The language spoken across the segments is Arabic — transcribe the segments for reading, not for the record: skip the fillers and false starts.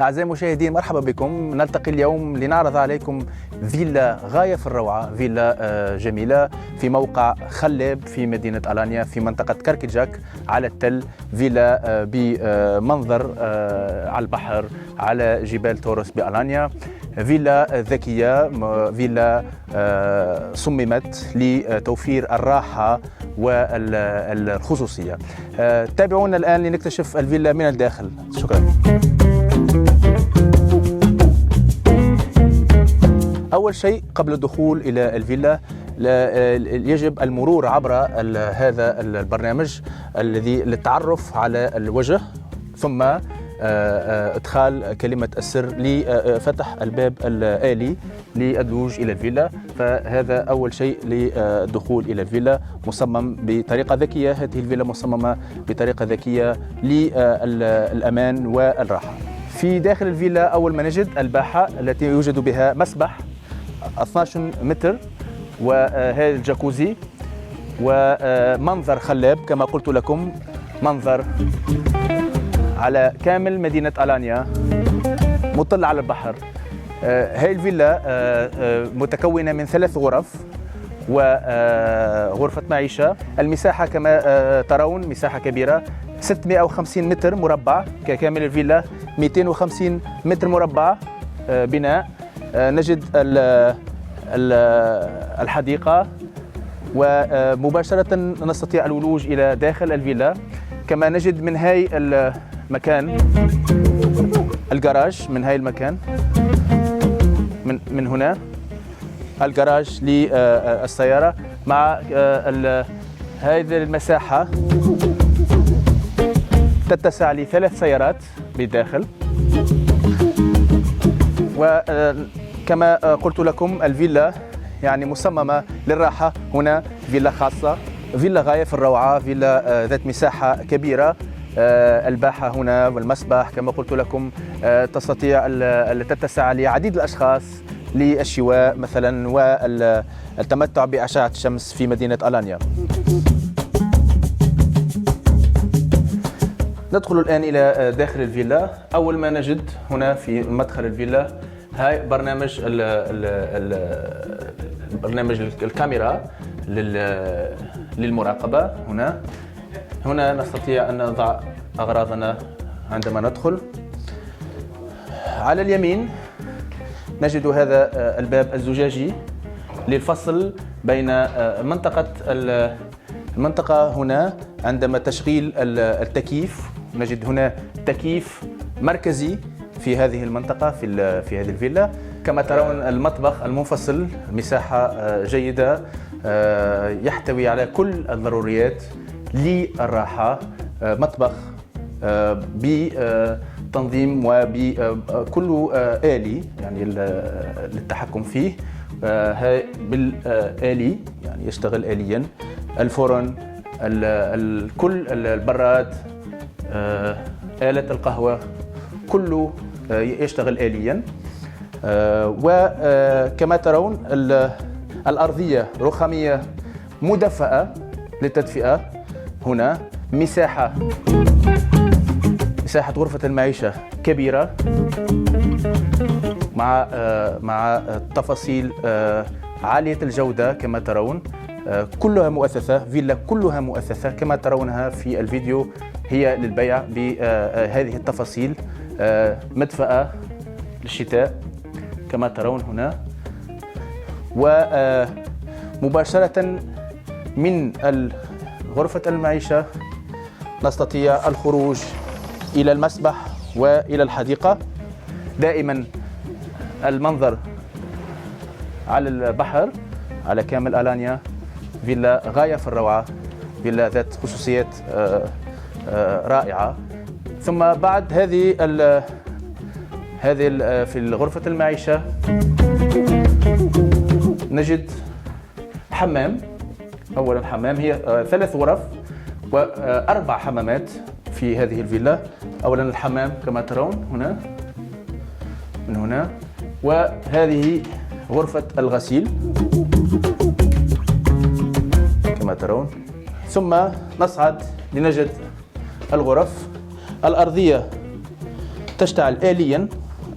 أعزائي المشاهدين، مرحبا بكم. نلتقي اليوم لنعرض عليكم فيلا غاية في الروعة، فيلا جميلة في موقع خلاب في مدينة ألانيا في منطقة كركجاك على التل. فيلا بمنظر على البحر على جبال توروس بألانيا. فيلا ذكية، فيلا صممت لتوفير الراحة والخصوصية. تابعونا الآن لنكتشف الفيلا من الداخل. شكرا. أول شيء قبل الدخول إلى الفيلا يجب المرور عبر هذا البرنامج الذي للتعرف على الوجه، ثم ادخال كلمة السر لفتح الباب الآلي للدخول إلى الفيلا. فهذا أول شيء للدخول إلى الفيلا، مصمم بطريقة ذكية. هذه الفيلا مصممة بطريقة ذكية للأمان والراحة. في داخل الفيلا أول ما نجد الباحة التي يوجد بها مسبح 12 متر، وهذا الجاكوزي، ومنظر خلاب كما قلت لكم، منظر على كامل مدينة ألانيا مطل على البحر. هذه الفيلا متكونة من 3 غرف وغرفة معيشة. المساحة كما ترون مساحة كبيرة، 650 متر مربع ككامل الفيلا، 250 متر مربع بناء. نجد الحديقة، ومباشرة نستطيع الولوج إلى داخل الفيلا. كما نجد من هاي المكان الجراج، من هاي المكان من هنا الجراج للسيارة، مع هذه المساحة تتسع ل3 سيارات بالداخل. وكما قلت لكم الفيلا يعني مصممة للراحة. هنا فيلا خاصة، فيلا غاية في الروعة، فيلا ذات مساحة كبيرة. الباحة هنا والمسبح كما قلت لكم، تستطيع تتسع لعديد الأشخاص للشواء مثلا والتمتع بأشعة الشمس في مدينة ألانيا. ندخل الآن إلى داخل الفيلا. أول ما نجد هنا في مدخل الفيلا هاي برنامج برنامج الكاميرا للمراقبة. هنا نستطيع أن نضع أغراضنا عندما ندخل. على اليمين نجد هذا الباب الزجاجي للفصل بين المنطقة هنا عندما تشغيل التكييف. نجد هنا تكييف مركزي في هذه المنطقة في هذه الفيلا. كما ترون المطبخ المنفصل، مساحة جيدة، يحتوي على كل الضروريات للراحة. مطبخ بتنظيم وبكل آلي يعني للتحكم فيه، بالآلي يعني يشتغل آليا. الفرن، كل البراد، آلة القهوة كله يشتغل آليا. وكما ترون الأرضية رخامية مدفئة للتدفئة. هنا مساحة غرفة المعيشة كبيرة مع تفاصيل عالية الجودة كما ترون. كلها مؤثثة، فيلا كلها مؤثثة كما ترونها في الفيديو، هي للبيع بهذه التفاصيل. مدفأة للشتاء كما ترون هنا. ومباشرة من غرفة المعيشة نستطيع الخروج إلى المسبح وإلى الحديقة. دائما المنظر على البحر على كامل ألانيا. فيلا غاية في الروعة، فيلا ذات خصوصيات رائعة. ثم بعد هذه في غرفة المعيشة نجد حمام. أولا حمام، هي 3 غرف و4 حمامات في هذه الفيلا. أولا الحمام كما ترون هنا من هنا، وهذه غرفة الغسيل كما ترون. ثم نصعد لنجد الغرف. الأرضية تشتعل آليا،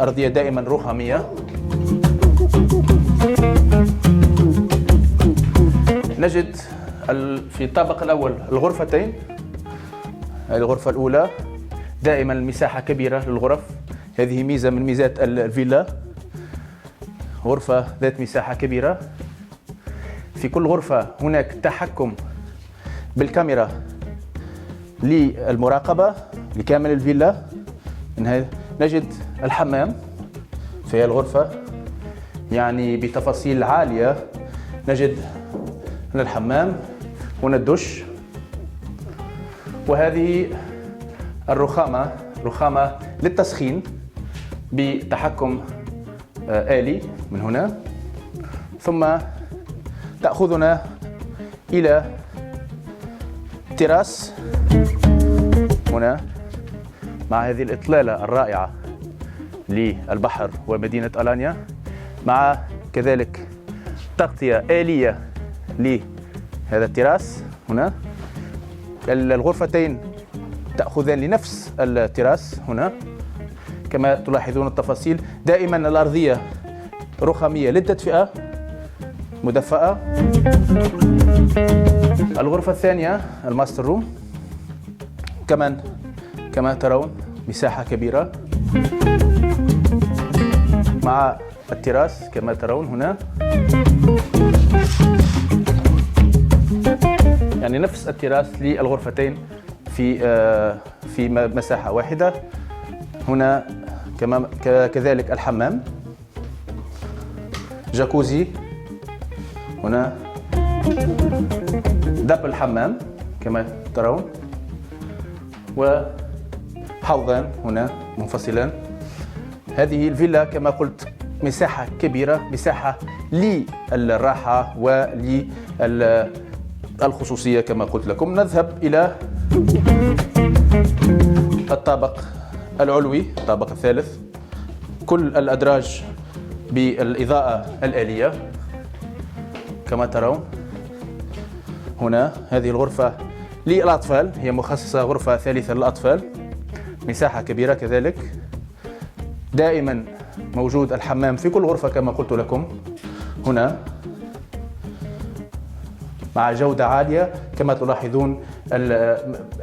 أرضية دائما رخامية. نجد في الطابق الأول الغرفتين. هذه الغرفة الأولى دائما المساحة كبيرة للغرف، هذه ميزة من ميزات الفيلا، غرفة ذات مساحة كبيرة. في كل غرفة هناك تحكم بالكاميرا للمراقبة لكامل الفيلا. نجد الحمام في هذه الغرفة يعني بتفاصيل عالية. نجد هنا الحمام، هنا الدش، وهذه رخامة للتسخين بتحكم آلي من هنا، ثم تأخذنا إلى تراس هنا مع هذه الإطلالة الرائعة للبحر ومدينة ألانيا، مع كذلك تغطية آلية لهذا التراس هنا. الغرفتين تأخذان لنفس التراس هنا. كما تلاحظون التفاصيل، دائما الأرضية رخامية للتدفئة مدفأة. الغرفة الثانية الماستر روم، كما ترون مساحة كبيرة مع التراس كما ترون هنا، يعني نفس التراس للغرفتين في مساحة واحدة. هنا كذلك الحمام، جاكوزي هنا، دب الحمام كما ترون، وحوضان هنا منفصلان. هذه الفيلا كما قلت مساحة كبيرة، مساحة للراحة وللخصوصية كما قلت لكم. نذهب إلى الطابق العلوي، الطابق الثالث. كل الأدراج بالإضاءة الآلية كما ترون هنا. هذه الغرفة للأطفال، هي مخصصة غرفة ثالثة للأطفال، مساحة كبيرة كذلك. دائما موجود الحمام في كل غرفة كما قلت لكم هنا، مع جودة عالية كما تلاحظون،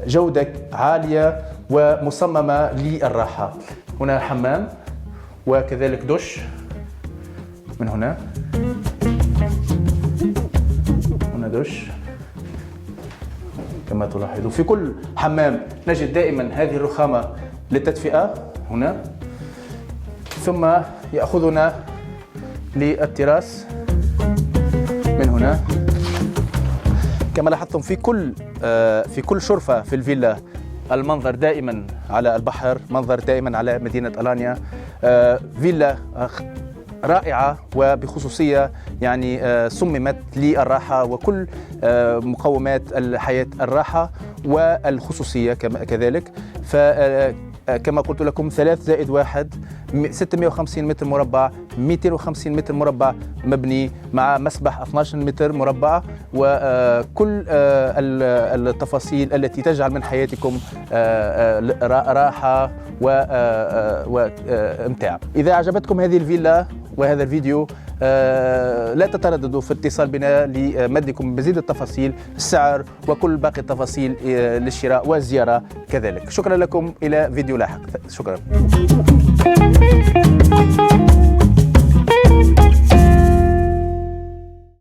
جودة عالية ومصممة للراحة. هنا حمام وكذلك دش من هنا دش كما تلاحظون. في كل حمام نجد دائما هذه الرخامة للتدفئة هنا، ثم يأخذنا للتراس من هنا. كما لاحظتم في كل شرفة في الفيلا المنظر دائما على البحر، منظر دائما على مدينة ألانيا. فيلا رائعة وبخصوصية، يعني صممت للراحة وكل مقومات الحياة، الراحة والخصوصية كذلك. كما قلت لكم 3+1 650 متر مربع، 250 متر مربع مبني، مع مسبح 12 متر مربع، وكل التفاصيل التي تجعل من حياتكم راحة وامتاع. إذا أعجبتكم هذه الفيلا وهذا الفيديو لا تترددوا في الاتصال بنا لمدكم مزيد التفاصيل، السعر وكل باقي التفاصيل للشراء والزيارة كذلك. شكرا لكم، إلى فيديو لاحق. شكرا.